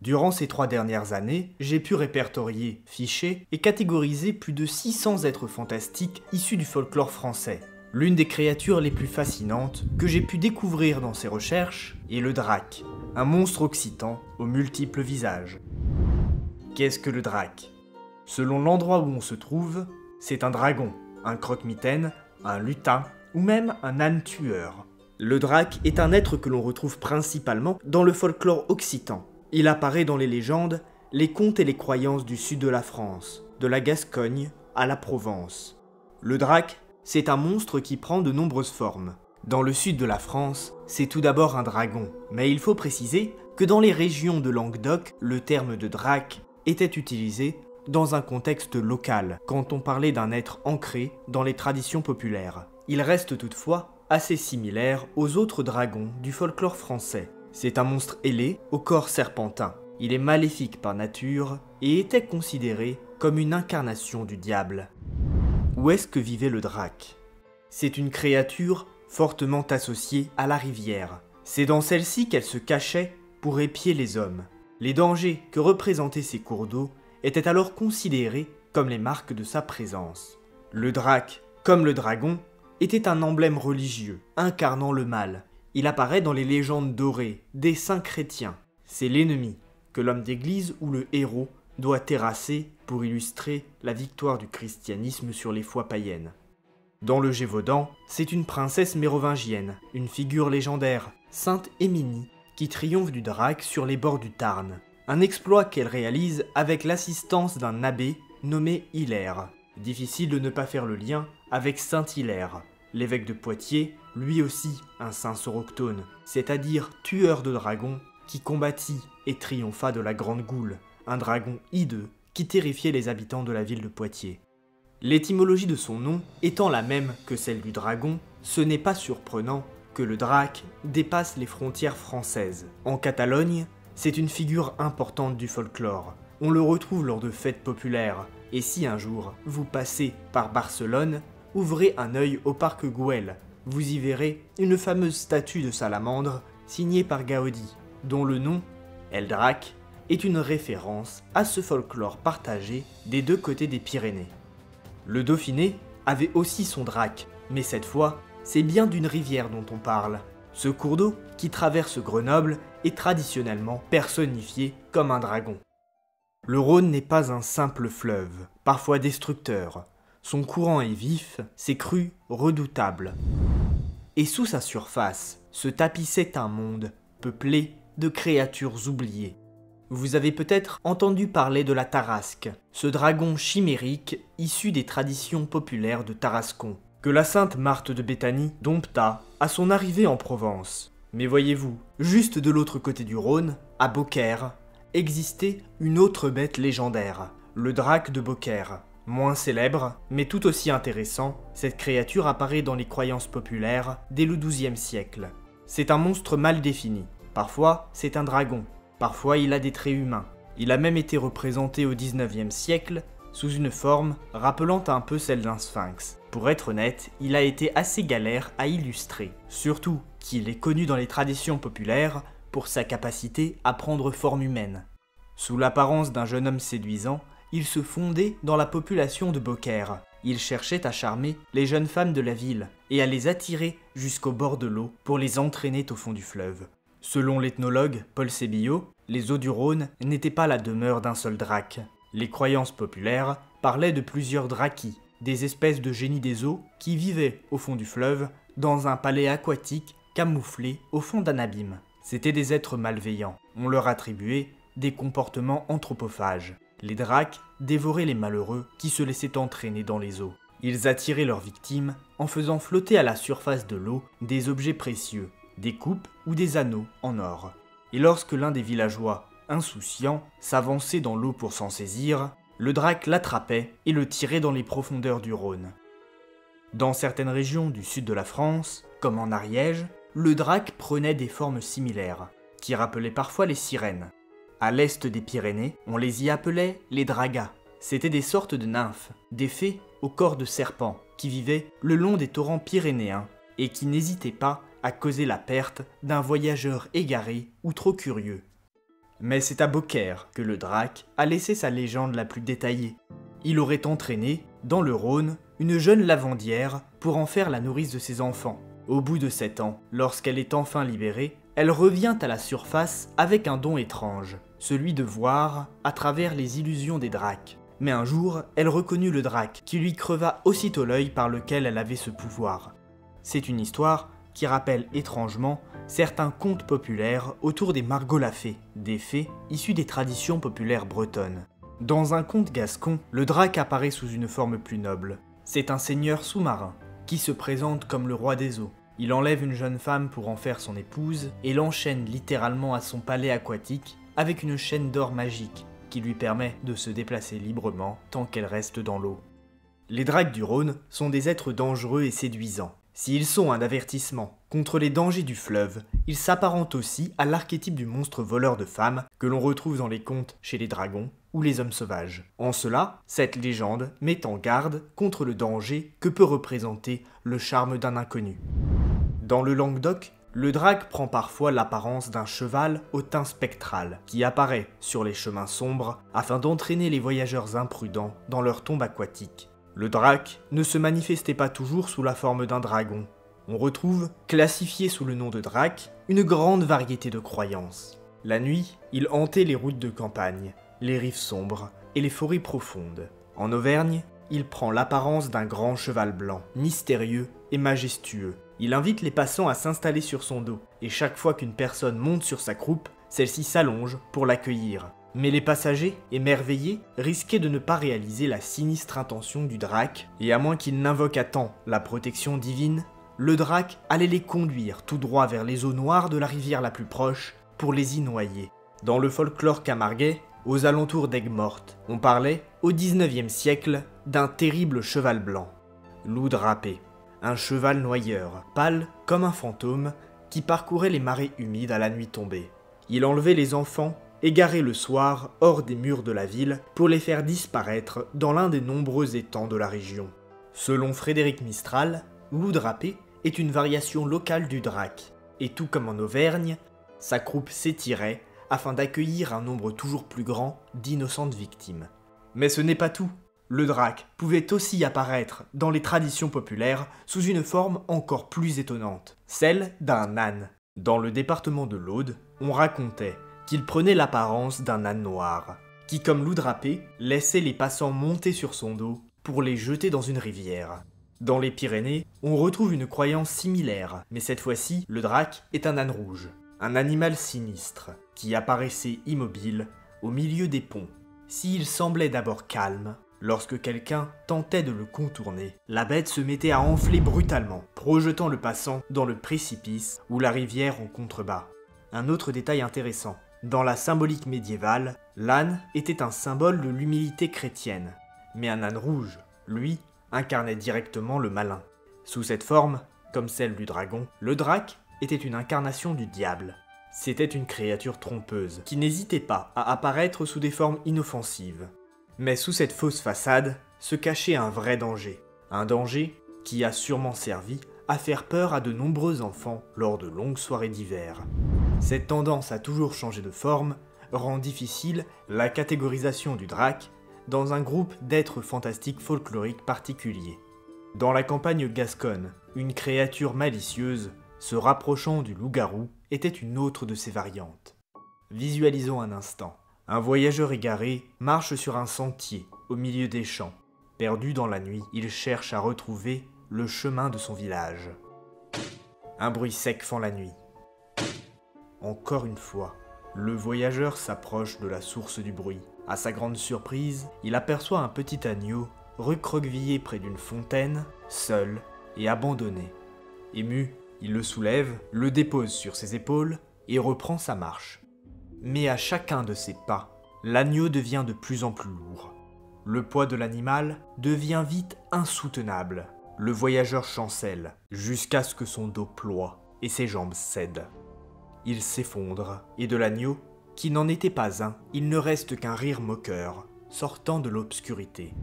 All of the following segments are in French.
Durant ces 3 dernières années, j'ai pu répertorier, ficher et catégoriser plus de 600 êtres fantastiques issus du folklore français. L'une des créatures les plus fascinantes que j'ai pu découvrir dans ces recherches est le drac, un monstre occitan aux multiples visages. Qu'est-ce que le drac? Selon l'endroit où on se trouve, c'est un dragon, un croque-mitaine, un lutin ou même un âne tueur. Le drac est un être que l'on retrouve principalement dans le folklore occitan. Il apparaît dans les légendes, les contes et les croyances du sud de la France, de la Gascogne à la Provence. Le drac, c'est un monstre qui prend de nombreuses formes. Dans le sud de la France, c'est tout d'abord un dragon, mais il faut préciser que dans les régions de Languedoc, le terme de drac était utilisé dans un contexte local, quand on parlait d'un être ancré dans les traditions populaires. Il reste toutefois assez similaire aux autres dragons du folklore français. C'est un monstre ailé, au corps serpentin. Il est maléfique par nature et était considéré comme une incarnation du diable. Où est-ce que vivait le drac? C'est une créature fortement associée à la rivière. C'est dans celle-ci qu'elle se cachait pour épier les hommes. Les dangers que représentaient ces cours d'eau étaient alors considérés comme les marques de sa présence. Le drac, comme le dragon, était un emblème religieux, incarnant le mal. Il apparaît dans les légendes dorées des saints chrétiens. C'est l'ennemi que l'homme d'église ou le héros doit terrasser pour illustrer la victoire du christianisme sur les foi païennes. Dans le Gévaudan, c'est une princesse mérovingienne, une figure légendaire, sainte Éminie, qui triomphe du drac sur les bords du Tarn. Un exploit qu'elle réalise avec l'assistance d'un abbé nommé Hilaire. Difficile de ne pas faire le lien avec saint Hilaire, l'évêque de Poitiers, lui aussi un saint soroctone, c'est-à-dire tueur de dragons, qui combattit et triompha de la Grande Goule, un dragon hideux qui terrifiait les habitants de la ville de Poitiers. L'étymologie de son nom étant la même que celle du dragon, ce n'est pas surprenant que le drac dépasse les frontières françaises. En Catalogne, c'est une figure importante du folklore. On le retrouve lors de fêtes populaires, et si un jour vous passez par Barcelone, ouvrez un œil au parc Güell. Vous y verrez une fameuse statue de salamandre signée par Gaudi, dont le nom, El Drac, est une référence à ce folklore partagé des deux côtés des Pyrénées. Le Dauphiné avait aussi son drac, mais cette fois, c'est bien d'une rivière dont on parle. Ce cours d'eau, qui traverse Grenoble, est traditionnellement personnifié comme un dragon. Le Rhône n'est pas un simple fleuve, parfois destructeur. Son courant est vif, ses crues redoutables. Et sous sa surface se tapissait un monde peuplé de créatures oubliées. Vous avez peut-être entendu parler de la Tarasque, ce dragon chimérique issu des traditions populaires de Tarascon, que la sainte Marthe de Béthanie dompta à son arrivée en Provence. Mais voyez-vous, juste de l'autre côté du Rhône, à Beaucaire, existait une autre bête légendaire, le drac de Beaucaire. Moins célèbre, mais tout aussi intéressant, cette créature apparaît dans les croyances populaires dès le XIIe siècle. C'est un monstre mal défini. Parfois, c'est un dragon. Parfois, il a des traits humains. Il a même été représenté au XIXe siècle sous une forme rappelant un peu celle d'un sphinx. Pour être honnête, il a été assez galère à illustrer. Surtout qu'il est connu dans les traditions populaires pour sa capacité à prendre forme humaine. Sous l'apparence d'un jeune homme séduisant, il se fondait dans la population de Beaucaire. Il cherchait à charmer les jeunes femmes de la ville et à les attirer jusqu'au bord de l'eau pour les entraîner au fond du fleuve. Selon l'ethnologue Paul Sébillot, les eaux du Rhône n'étaient pas la demeure d'un seul drac. Les croyances populaires parlaient de plusieurs draki, des espèces de génies des eaux qui vivaient au fond du fleuve dans un palais aquatique camouflé au fond d'un abîme. C'étaient des êtres malveillants. On leur attribuait des comportements anthropophages. Les dracs dévoraient les malheureux qui se laissaient entraîner dans les eaux. Ils attiraient leurs victimes en faisant flotter à la surface de l'eau des objets précieux, des coupes ou des anneaux en or. Et lorsque l'un des villageois, insouciant, s'avançait dans l'eau pour s'en saisir, le drac l'attrapait et le tirait dans les profondeurs du Rhône. Dans certaines régions du sud de la France, comme en Ariège, le drac prenait des formes similaires, qui rappelaient parfois les sirènes. À l'est des Pyrénées, on les y appelait les dragas. C'étaient des sortes de nymphes, des fées au corps de serpent, qui vivaient le long des torrents pyrénéens et qui n'hésitaient pas à causer la perte d'un voyageur égaré ou trop curieux. Mais c'est à Beaucaire que le drac a laissé sa légende la plus détaillée. Il aurait entraîné, dans le Rhône, une jeune lavandière pour en faire la nourrice de ses enfants. Au bout de 7 ans, lorsqu'elle est enfin libérée, elle revient à la surface avec un don étrange, celui de voir à travers les illusions des dracs. Mais un jour, elle reconnut le drac, qui lui creva aussitôt l'œil par lequel elle avait ce pouvoir. C'est une histoire qui rappelle étrangement certains contes populaires autour des Margot la Fée, des fées issues des traditions populaires bretonnes. Dans un conte gascon, le drac apparaît sous une forme plus noble. C'est un seigneur sous-marin, qui se présente comme le roi des eaux. Il enlève une jeune femme pour en faire son épouse et l'enchaîne littéralement à son palais aquatique avec une chaîne d'or magique qui lui permet de se déplacer librement tant qu'elle reste dans l'eau. Les dracs du Rhône sont des êtres dangereux et séduisants. S'ils sont un avertissement contre les dangers du fleuve, ils s'apparentent aussi à l'archétype du monstre voleur de femmes que l'on retrouve dans les contes chez les dragons ou les hommes sauvages. En cela, cette légende met en garde contre le danger que peut représenter le charme d'un inconnu. Dans le Languedoc, le drac prend parfois l'apparence d'un cheval au teint spectral qui apparaît sur les chemins sombres afin d'entraîner les voyageurs imprudents dans leur tombe aquatique. Le drac ne se manifestait pas toujours sous la forme d'un dragon. On retrouve, classifié sous le nom de drac, une grande variété de croyances. La nuit, il hantait les routes de campagne, les rives sombres et les forêts profondes. En Auvergne, il prend l'apparence d'un grand cheval blanc, mystérieux et majestueux. Il invite les passants à s'installer sur son dos, et chaque fois qu'une personne monte sur sa croupe, celle-ci s'allonge pour l'accueillir. Mais les passagers, émerveillés, risquaient de ne pas réaliser la sinistre intention du drac, et à moins qu'il n'invoque à temps la protection divine, le drac allait les conduire tout droit vers les eaux noires de la rivière la plus proche pour les y noyer. Dans le folklore camarguais, aux alentours d'Aigues-Mortes, on parlait, au XIXe siècle, d'un terrible cheval blanc, loup drapé, un cheval noyeur, pâle comme un fantôme, qui parcourait les marais humides à la nuit tombée. Il enlevait les enfants, égarés le soir hors des murs de la ville, pour les faire disparaître dans l'un des nombreux étangs de la région. Selon Frédéric Mistral, loup drapé est une variation locale du drac, et tout comme en Auvergne, sa croupe s'étirait afin d'accueillir un nombre toujours plus grand d'innocentes victimes. Mais ce n'est pas tout. Le drac pouvait aussi apparaître dans les traditions populaires sous une forme encore plus étonnante, celle d'un âne. Dans le département de l'Aude, on racontait qu'il prenait l'apparence d'un âne noir, qui comme loup drapé, laissait les passants monter sur son dos pour les jeter dans une rivière. Dans les Pyrénées, on retrouve une croyance similaire, mais cette fois-ci, le drac est un âne rouge, un animal sinistre, qui apparaissait immobile au milieu des ponts. S'il semblait d'abord calme, lorsque quelqu'un tentait de le contourner, la bête se mettait à enfler brutalement, projetant le passant dans le précipice ou la rivière en contrebas. Un autre détail intéressant, dans la symbolique médiévale, l'âne était un symbole de l'humilité chrétienne, mais un âne rouge, lui, incarnait directement le malin. Sous cette forme, comme celle du dragon, le drac était une incarnation du diable. C'était une créature trompeuse, qui n'hésitait pas à apparaître sous des formes inoffensives. Mais sous cette fausse façade se cachait un vrai danger. Un danger qui a sûrement servi à faire peur à de nombreux enfants lors de longues soirées d'hiver. Cette tendance à toujours changer de forme rend difficile la catégorisation du drac dans un groupe d'êtres fantastiques folkloriques particuliers. Dans la campagne gasconne, une créature malicieuse, se rapprochant du loup-garou, était une autre de ses variantes. Visualisons un instant. Un voyageur égaré marche sur un sentier, au milieu des champs. Perdu dans la nuit, il cherche à retrouver le chemin de son village. Un bruit sec fend la nuit. Encore une fois, le voyageur s'approche de la source du bruit. À sa grande surprise, il aperçoit un petit agneau recroquevillé près d'une fontaine, seul et abandonné. Ému, il le soulève, le dépose sur ses épaules et reprend sa marche. Mais à chacun de ses pas, l'agneau devient de plus en plus lourd. Le poids de l'animal devient vite insoutenable. Le voyageur chancelle jusqu'à ce que son dos ploie et ses jambes cèdent. Il s'effondre et de l'agneau, qui n'en était pas un, il ne reste qu'un rire moqueur sortant de l'obscurité.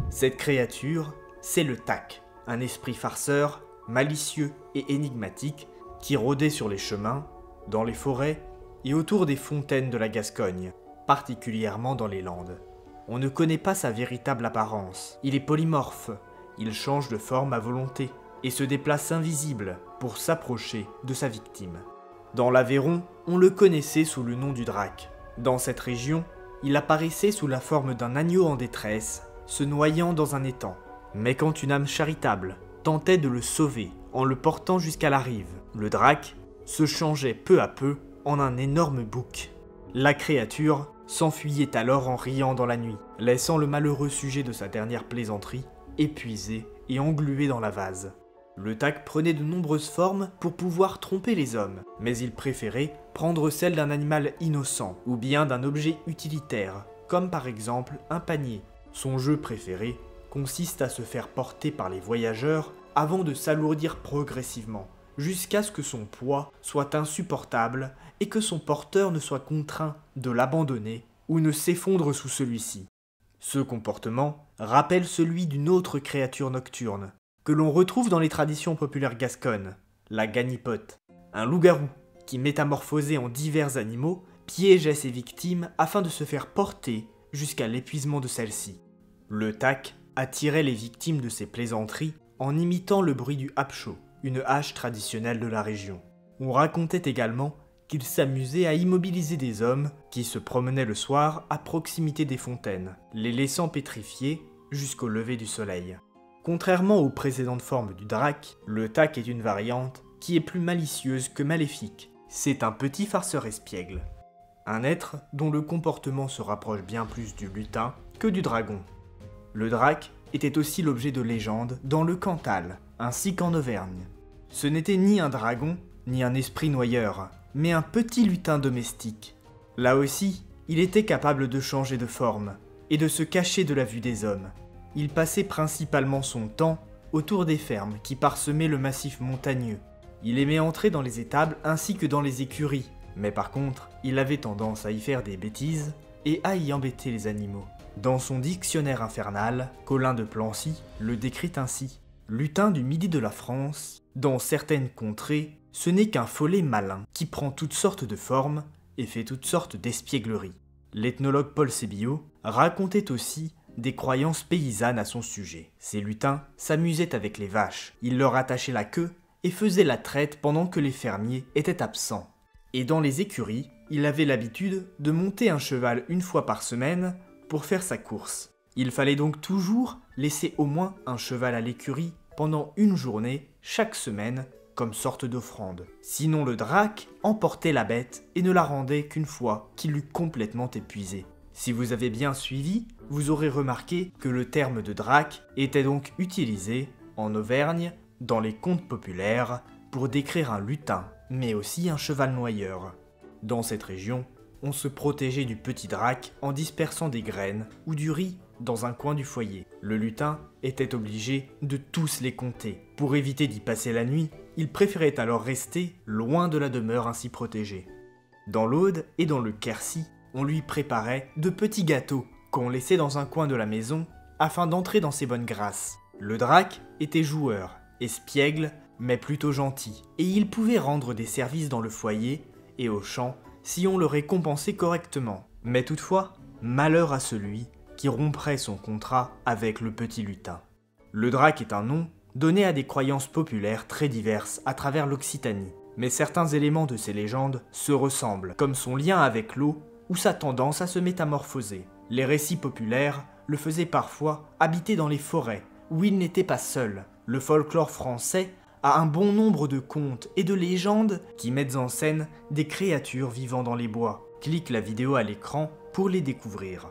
Cette créature, c'est le tac, un esprit farceur, malicieux et énigmatique qui rôdait sur les chemins, dans les forêts et autour des fontaines de la Gascogne, particulièrement dans les Landes. On ne connaît pas sa véritable apparence, il est polymorphe, il change de forme à volonté et se déplace invisible pour s'approcher de sa victime. Dans l'Aveyron, on le connaissait sous le nom du Drac. Dans cette région, il apparaissait sous la forme d'un agneau en détresse, se noyant dans un étang. Mais quand une âme charitable tentait de le sauver en le portant jusqu'à la rive, le Drac se changeait peu à peu en un énorme bouc. La créature s'enfuyait alors en riant dans la nuit, laissant le malheureux sujet de sa dernière plaisanterie épuisé et englué dans la vase. Le Tac prenait de nombreuses formes pour pouvoir tromper les hommes, mais il préférait prendre celle d'un animal innocent ou bien d'un objet utilitaire, comme par exemple un panier. Son jeu préféré consiste à se faire porter par les voyageurs avant de s'alourdir progressivement, jusqu'à ce que son poids soit insupportable et que son porteur ne soit contraint de l'abandonner ou ne s'effondre sous celui-ci. Ce comportement rappelle celui d'une autre créature nocturne, que l'on retrouve dans les traditions populaires gasconnes, la ganipote, un loup-garou qui, métamorphosé en divers animaux, piégeait ses victimes afin de se faire porter jusqu'à l'épuisement de celles-ci. Le Tac attirait les victimes de ses plaisanteries en imitant le bruit du hapcho, une hache traditionnelle de la région. On racontait également qu'il s'amusait à immobiliser des hommes qui se promenaient le soir à proximité des fontaines, les laissant pétrifiés jusqu'au lever du soleil. Contrairement aux précédentes formes du Drac, le Tac est une variante qui est plus malicieuse que maléfique. C'est un petit farceur espiègle. Un être dont le comportement se rapproche bien plus du lutin que du dragon. Le Drac était aussi l'objet de légendes dans le Cantal, ainsi qu'en Auvergne. Ce n'était ni un dragon, ni un esprit noyeur, mais un petit lutin domestique. Là aussi, il était capable de changer de forme, et de se cacher de la vue des hommes. Il passait principalement son temps autour des fermes qui parsemaient le massif montagneux. Il aimait entrer dans les étables ainsi que dans les écuries, mais par contre, il avait tendance à y faire des bêtises et à y embêter les animaux. Dans son dictionnaire infernal, Colin de Plancy le décrit ainsi. Lutin du midi de la France, dans certaines contrées, ce n'est qu'un follet malin qui prend toutes sortes de formes et fait toutes sortes d'espiègleries. L'ethnologue Paul Sébillot racontait aussi des croyances paysannes à son sujet. Ces lutins s'amusaient avec les vaches, ils leur attachaient la queue et faisaient la traite pendant que les fermiers étaient absents. Et dans les écuries, il avait l'habitude de monter un cheval une fois par semaine pour faire sa course. Il fallait donc toujours laisser au moins un cheval à l'écurie pendant une journée, chaque semaine, comme sorte d'offrande. Sinon le Drac emportait la bête et ne la rendait qu'une fois qu'il l'eut complètement épuisée. Si vous avez bien suivi, vous aurez remarqué que le terme de Drac était donc utilisé, en Auvergne, dans les contes populaires, pour décrire un lutin, mais aussi un cheval noyeur. Dans cette région, on se protégeait du petit Drac en dispersant des graines ou du riz dans un coin du foyer. Le lutin était obligé de tous les compter. Pour éviter d'y passer la nuit, il préférait alors rester loin de la demeure ainsi protégée. Dans l'Aude et dans le Quercy, on lui préparait de petits gâteaux qu'on laissait dans un coin de la maison afin d'entrer dans ses bonnes grâces. Le Drac était joueur, espiègle, mais plutôt gentil, et il pouvait rendre des services dans le foyer et au champ si on le récompensait correctement. Mais toutefois, malheur à celui qui romprait son contrat avec le petit lutin. Le Drac est un nom donné à des croyances populaires très diverses à travers l'Occitanie, mais certains éléments de ces légendes se ressemblent, comme son lien avec l'eau ou sa tendance à se métamorphoser. Les récits populaires le faisaient parfois habiter dans les forêts, où il n'était pas seul. Le folklore français a un bon nombre de contes et de légendes qui mettent en scène des créatures vivant dans les bois. Clique la vidéo à l'écran pour les découvrir.